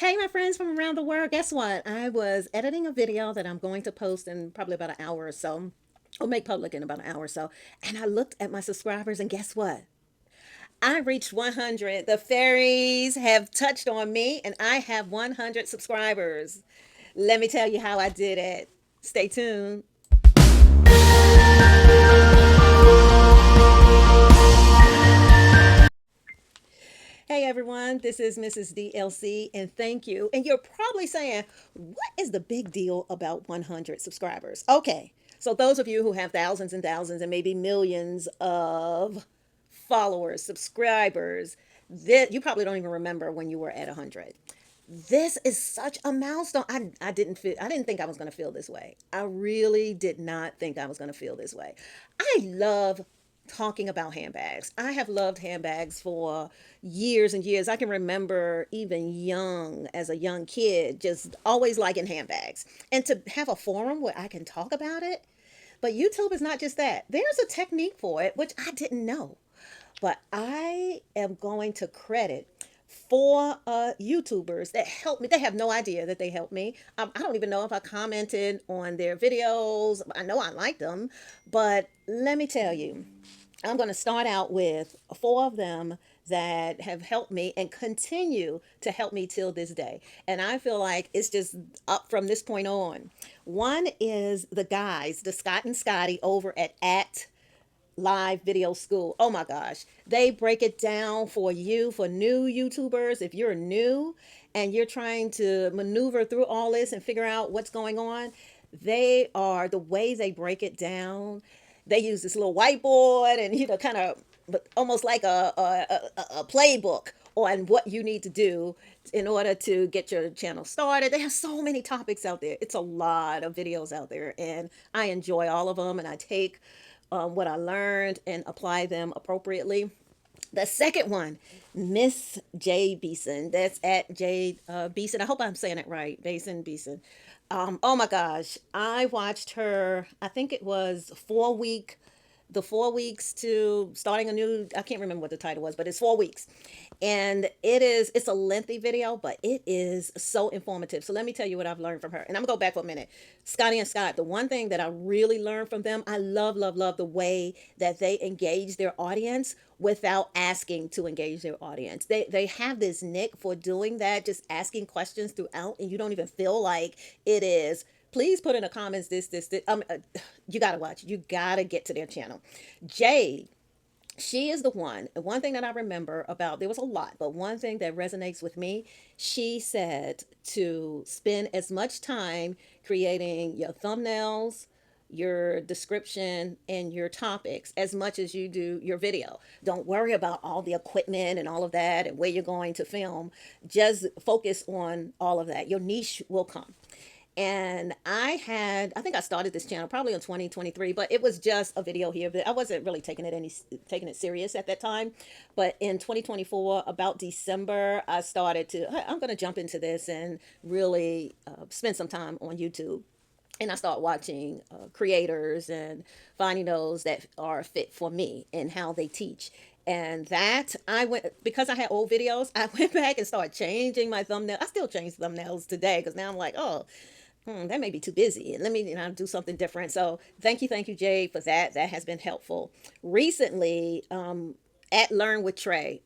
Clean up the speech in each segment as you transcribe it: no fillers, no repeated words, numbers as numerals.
Hey, my friends from around the world. Guess what? I was editing a video that I'm going to post in probably about an hour or so, or make public in about an hour or so. And I looked at my subscribers, and guess what? I reached 100. The fairies have touched on me, and I have 100 subscribers. Let me tell you how I did it. Stay tuned. Hey everyone, this is Mrs. DLC, and thank you. And you're probably saying, what is the big deal about 100 subscribers? Okay, so those of you who have thousands and thousands and maybe millions of followers, subscribers, that you probably don't even remember when you were at 100. This is such a milestone. I didn't think I was going to feel this way. I really did not think I was going to feel this way. I love talking about handbags. I have loved handbags for years and years. I can remember even young, as a young kid, just always liking handbags. And to have a forum where I can talk about it. But YouTube is not just that. There's a technique for it, which I didn't know. But I am going to credit four YouTubers that helped me. They have no idea that they helped me. I don't even know if I commented on their videos. I know I liked them, but let me tell you, I'm going to start out with four of them that have helped me and continue to help me till this day. And I feel like it's just up from this point on. One is the guys, the Scott and Scotty over at Live Video School. Oh my gosh. They break it down for you, for new YouTubers. If you're new and you're trying to maneuver through all this and figure out what's going on, they are the way they break it down. They use this little whiteboard and, kind of almost like a playbook on what you need to do in order to get your channel started. They have so many topics out there. It's a lot of videos out there, and I enjoy all of them, and I take what I learned and apply them appropriately. The second one, Miss J Beeson. That's at J Beeson. I hope I'm saying it right. Beeson. Oh my gosh. I watched her, I think it was 4 week, the 4 weeks to starting a new, I can't remember what the title was, but it's 4 weeks. And it's a lengthy video, but it is so informative. So let me tell you what I've learned from her. And I'm gonna go back for a minute. Scotty and Scott, the one thing that I really learned from them, I love the way that they engage their audience without asking to engage their audience. They have this nick for doing that, just asking questions throughout, and you don't even feel like it is. Please put in the comments this. You gotta watch. You gotta get to their channel. Jade, she is the one thing that I remember about, there was a lot, but one thing that resonates with me, she said to spend as much time creating your thumbnails, your description, and your topics as much as you do your video. Don't worry about all the equipment and all of that and where you're going to film. Just focus on all of that. Your niche will come. And I think I started this channel probably in 2023, but it was just a video here. But I wasn't really taking it serious at that time. But in 2024, about December, I started to, I'm going to jump into this and really spend some time on YouTube. And I start watching creators and finding those that are fit for me and how they teach. And that I went, because I had old videos, I went back and started changing my thumbnail. I still change thumbnails today because now I'm like, oh, that may be too busy. Let me, do something different. So thank you, Jay, for that. That has been helpful. Recently, at Learn with Trey,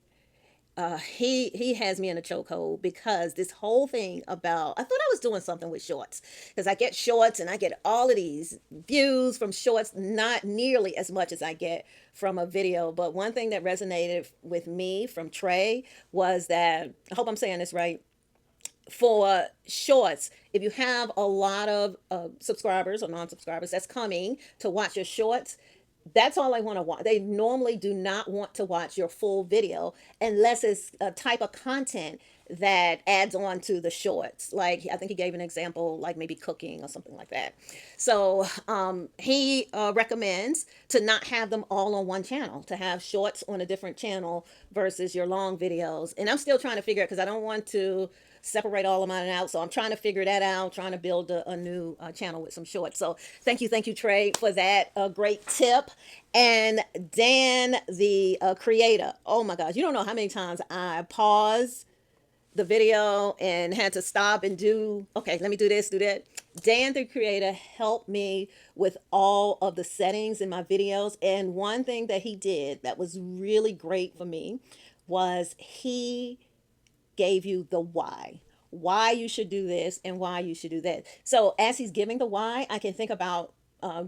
he has me in a chokehold because this whole thing about, I thought I was doing something with shorts because I get shorts and I get all of these views from shorts, not nearly as much as I get from a video. But one thing that resonated with me from Trey was that, I hope I'm saying this right, for shorts, if you have a lot of subscribers or non-subscribers that's coming to watch your shorts, that's all they want to watch. They normally do not want to watch your full video unless it's a type of content that adds on to the shorts. Like, I think he gave an example, like maybe cooking or something like that. So he recommends to not have them all on one channel, to have shorts on a different channel versus your long videos. And I'm still trying to figure it because I don't want to separate all of mine out. So I'm trying to figure that out, trying to build a new channel with some shorts. So thank you, Trey, for that great tip. And Dan, the creator, oh my gosh, you don't know how many times I pause the video and had to stop and do, okay, let me do this, do that. Dan the creator helped me with all of the settings in my videos. And one thing that he did that was really great for me was he gave you the why you should do this and why you should do that. So as he's giving the why, I can think about,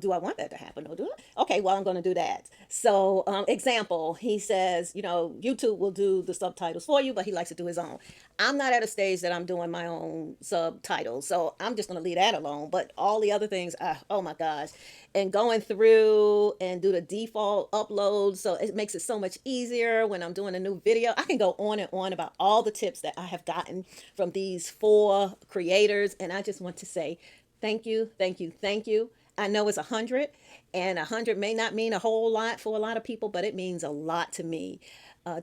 do I want that to happen? Or do I? Okay, well, I'm going to do that. So, example, he says, YouTube will do the subtitles for you, but he likes to do his own. I'm not at a stage that I'm doing my own subtitles, so I'm just going to leave that alone. But all the other things, oh my gosh, and going through and do the default upload, so it makes it so much easier when I'm doing a new video. I can go on and on about all the tips that I have gotten from these four creators, and I just want to say thank you, thank you, thank you. I know it's 100, and 100 may not mean a whole lot for a lot of people, but it means a lot to me.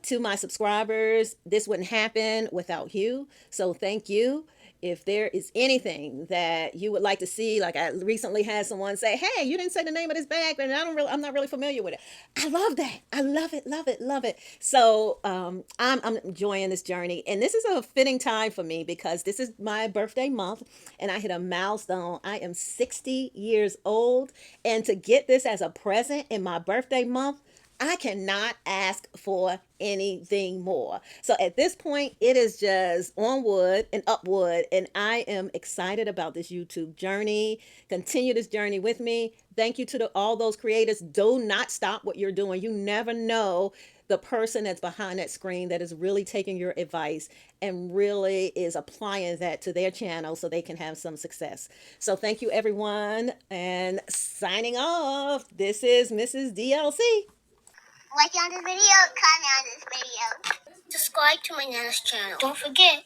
To my subscribers, this wouldn't happen without you. So thank you. If there is anything that you would like to see, like I recently had someone say, "Hey, you didn't say the name of this bag, and I'm not really familiar with it." I love that. I love it, love it, love it. So I'm enjoying this journey, and this is a fitting time for me because this is my birthday month, and I hit a milestone. I am 60 years old, and to get this as a present in my birthday month, I cannot ask for anything more. So at this point, it is just onward and upward. And I am excited about this YouTube journey. Continue this journey with me. Thank you to all those creators. Do not stop what you're doing. You never know the person that's behind that screen that is really taking your advice and really is applying that to their channel so they can have some success. So thank you, everyone. And signing off, this is Mrs. DLC. Like on this video, comment on this video. Subscribe to my Nana's channel. Don't forget,